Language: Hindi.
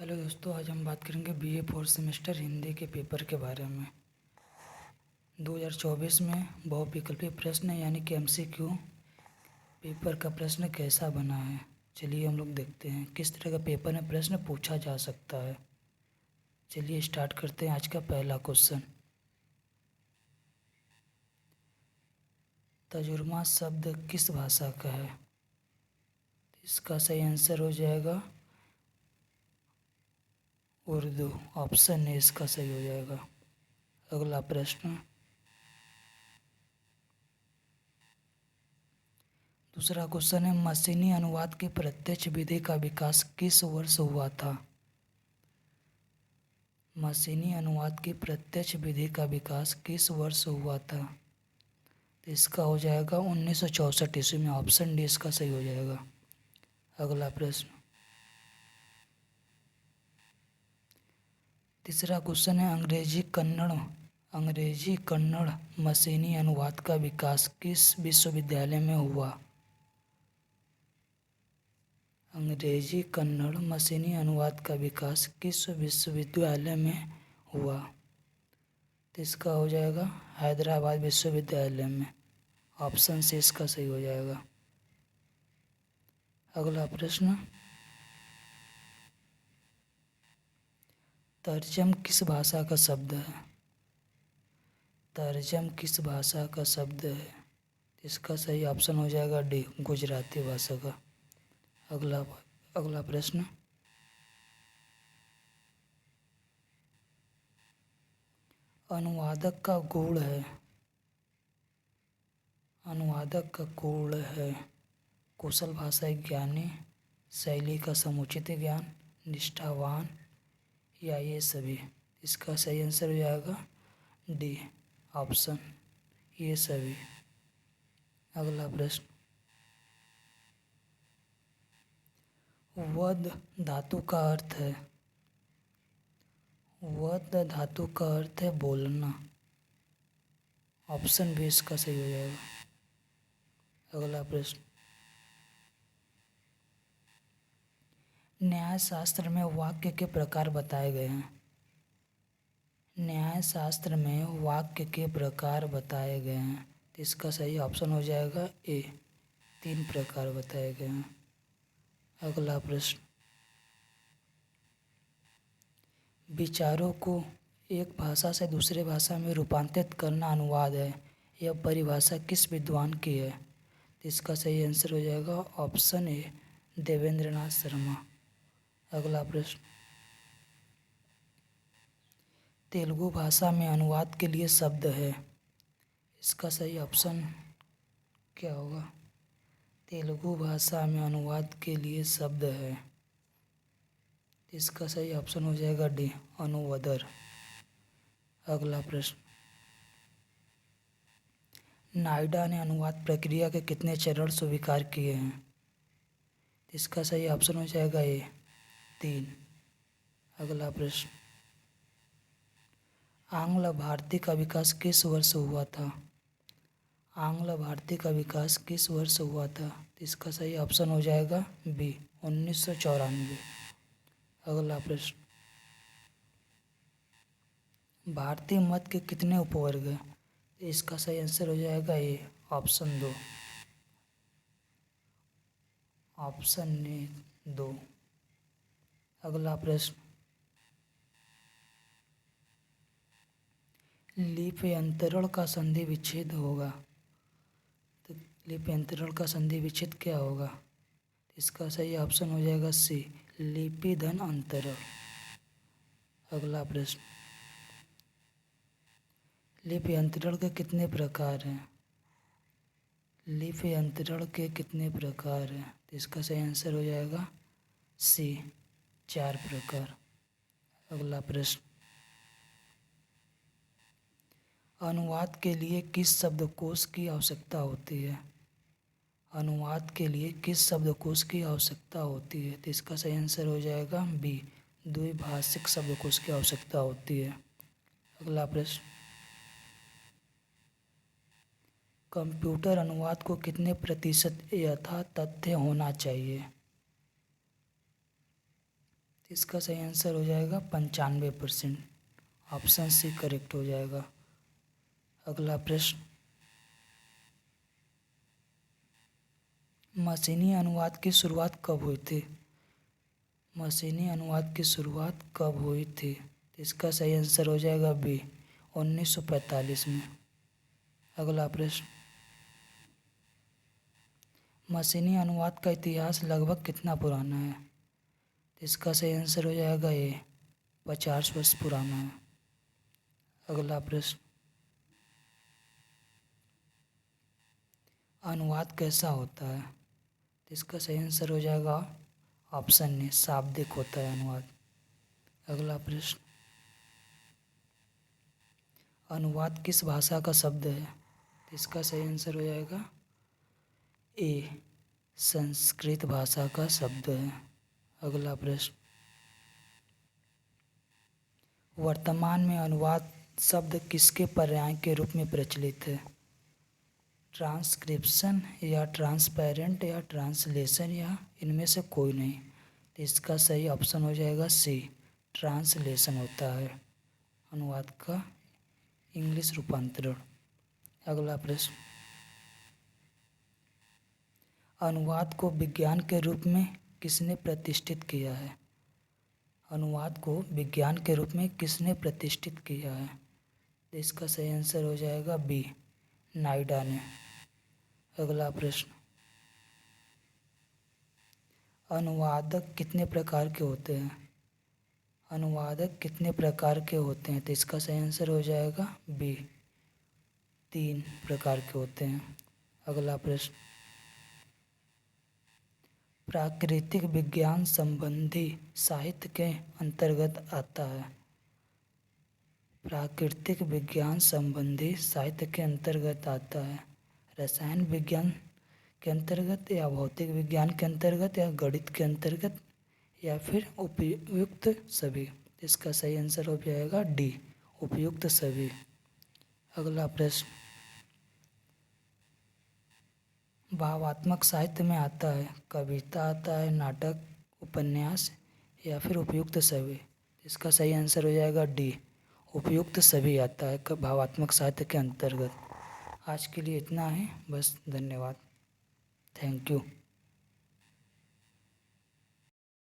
हेलो दोस्तों, आज हम बात करेंगे बीए फोर्थ सेमेस्टर हिंदी के पेपर के बारे में। 2024 में बहुविकल्पीय प्रश्न यानी कि एमसीक्यू पेपर का प्रश्न कैसा बना है। चलिए हम लोग देखते हैं किस तरह का पेपर में प्रश्न पूछा जा सकता है। चलिए स्टार्ट करते हैं आज का पहला क्वेश्चन। तजुर्मा शब्द किस भाषा का है? इसका सही आंसर हो जाएगा उर्दू। ऑप्शन ए इसका सही हो जाएगा। अगला प्रश्न, दूसरा क्वेश्चन है मशीनी अनुवाद की प्रत्यक्ष विधि का विकास किस वर्ष हुआ था? मशीनी अनुवाद की प्रत्यक्ष विधि का विकास किस वर्ष हुआ था? तो इसका हो जाएगा 1964 ईस्वी में। ऑप्शन डी इसका सही हो जाएगा। अगला प्रश्न, तीसरा क्वेश्चन है अंग्रेजी कन्नड़ मशीनी अनुवाद का विकास किस विश्वविद्यालय में हुआ? अंग्रेजी कन्नड़ मशीनी अनुवाद का विकास किस विश्वविद्यालय में हुआ? तो इसका हो जाएगा हैदराबाद विश्वविद्यालय में। ऑप्शन सी इसका सही हो जाएगा। अगला प्रश्न, तर्जम किस भाषा का शब्द है? तर्जम किस भाषा का शब्द है? इसका सही ऑप्शन हो जाएगा डी, गुजराती भाषा का। अगला प्रश्न, अनुवादक का गुण है कुशल भाषा ज्ञानी, शैली का समुचित ज्ञान, निष्ठावान या ये सभी। इसका सही आंसर हो जाएगा डी, ऑप्शन ये सभी। अगला प्रश्न, वद धातु का अर्थ है बोलना। ऑप्शन बी इसका सही हो जाएगा। अगला प्रश्न, न्याय शास्त्र में वाक्य के प्रकार बताए गए हैं। न्याय शास्त्र में वाक्य के प्रकार बताए गए हैं। तो इसका सही ऑप्शन हो जाएगा ए, 3 प्रकार बताए गए हैं। अगला प्रश्न, विचारों को एक भाषा से दूसरे भाषा में रूपांतरित करना अनुवाद है। यह परिभाषा किस विद्वान की है? तो इसका सही आंसर हो जाएगा ऑप्शन ए, देवेंद्रनाथ शर्मा। अगला प्रश्न, तेलुगु भाषा में अनुवाद के लिए शब्द है। इसका सही ऑप्शन क्या होगा? तेलुगु भाषा में अनुवाद के लिए शब्द है। इसका सही ऑप्शन हो जाएगा डी, अनुवादर। अगला प्रश्न, नायडा ने अनुवाद प्रक्रिया के कितने चरण स्वीकार किए हैं? इसका सही ऑप्शन हो जाएगा ए, 3। अगला प्रश्न, आंग्ल भारती का विकास किस वर्ष हुआ था? आंग्ल भारती का विकास किस वर्ष हुआ था? इसका सही ऑप्शन हो जाएगा बी, 1994। अगला प्रश्न, भारतीय मत के कितने उपवर्ग हैं? इसका सही आंसर हो जाएगा ए, ऑप्शन 2। Option A 2। अगला प्रश्न, लिपि अंतरण का संधि विच्छेद होगा। तो लिपि अंतरण का संधि विच्छेद क्या होगा? इसका सही ऑप्शन हो जाएगा सी, लिपि धन अंतरण। अगला प्रश्न, लिपि अंतरण के कितने प्रकार हैं? लिपि अंतरण के कितने प्रकार हैं? तो इसका सही आंसर हो जाएगा सी, 4 प्रकार। अगला प्रश्न, अनुवाद के लिए किस शब्दकोश की आवश्यकता होती है? अनुवाद के लिए किस शब्दकोश की आवश्यकता होती है? तो इसका सही आंसर हो जाएगा बी, द्विभाषिक शब्दकोश की आवश्यकता होती है। अगला प्रश्न, कंप्यूटर अनुवाद को कितने प्रतिशत यथातथ्य होना चाहिए? इसका सही आंसर हो जाएगा 95%। ऑप्शन सी करेक्ट हो जाएगा। अगला प्रश्न, मशीनी अनुवाद की शुरुआत कब हुई थी? मशीनी अनुवाद की शुरुआत कब हुई थी? इसका सही आंसर हो जाएगा बी, 1945 में। अगला प्रश्न, मशीनी अनुवाद का इतिहास लगभग कितना पुराना है? इसका सही आंसर हो जाएगा ए, 50 वर्ष पुराना है। अगला प्रश्न, अनुवाद कैसा होता है? इसका सही आंसर हो जाएगा ऑप्शन ए, शाब्दिक होता है अनुवाद। अगला प्रश्न, अनुवाद किस भाषा का शब्द है? इसका सही आंसर हो जाएगा ए, संस्कृत भाषा का शब्द है। अगला प्रश्न, वर्तमान में अनुवाद शब्द किसके पर्याय के रूप में प्रचलित है? ट्रांसक्रिप्शन या ट्रांसपेरेंट या ट्रांसलेशन या इनमें से कोई नहीं। तो इसका सही ऑप्शन हो जाएगा सी, ट्रांसलेशन होता है अनुवाद का इंग्लिश रूपांतरण। अगला प्रश्न, अनुवाद को विज्ञान के रूप में किसने प्रतिष्ठित किया है? अनुवाद को विज्ञान के रूप में किसने प्रतिष्ठित किया है? तो इसका सही आंसर हो जाएगा बी, नायडा ने। अगला प्रश्न, अनुवादक कितने प्रकार के होते हैं? अनुवादक कितने प्रकार के होते हैं? तो इसका सही आंसर हो जाएगा बी, 3 प्रकार के होते हैं। अगला प्रश्न, प्राकृतिक विज्ञान संबंधी साहित्य के अंतर्गत आता है? प्राकृतिक विज्ञान संबंधी साहित्य के अंतर्गत आता है रसायन विज्ञान के अंतर्गत या भौतिक विज्ञान के अंतर्गत या गणित के अंतर्गत या फिर उपयुक्त सभी। इसका सही आंसर हो जाएगा डी, उपयुक्त सभी। अगला प्रश्न, भावात्मक साहित्य में आता है कविता, आता है नाटक, उपन्यास या फिर उपयुक्त सभी। इसका सही आंसर हो जाएगा डी, उपयुक्त सभी आता है भावात्मक साहित्य के अंतर्गत। आज के लिए इतना है बस, धन्यवाद, थैंक यू।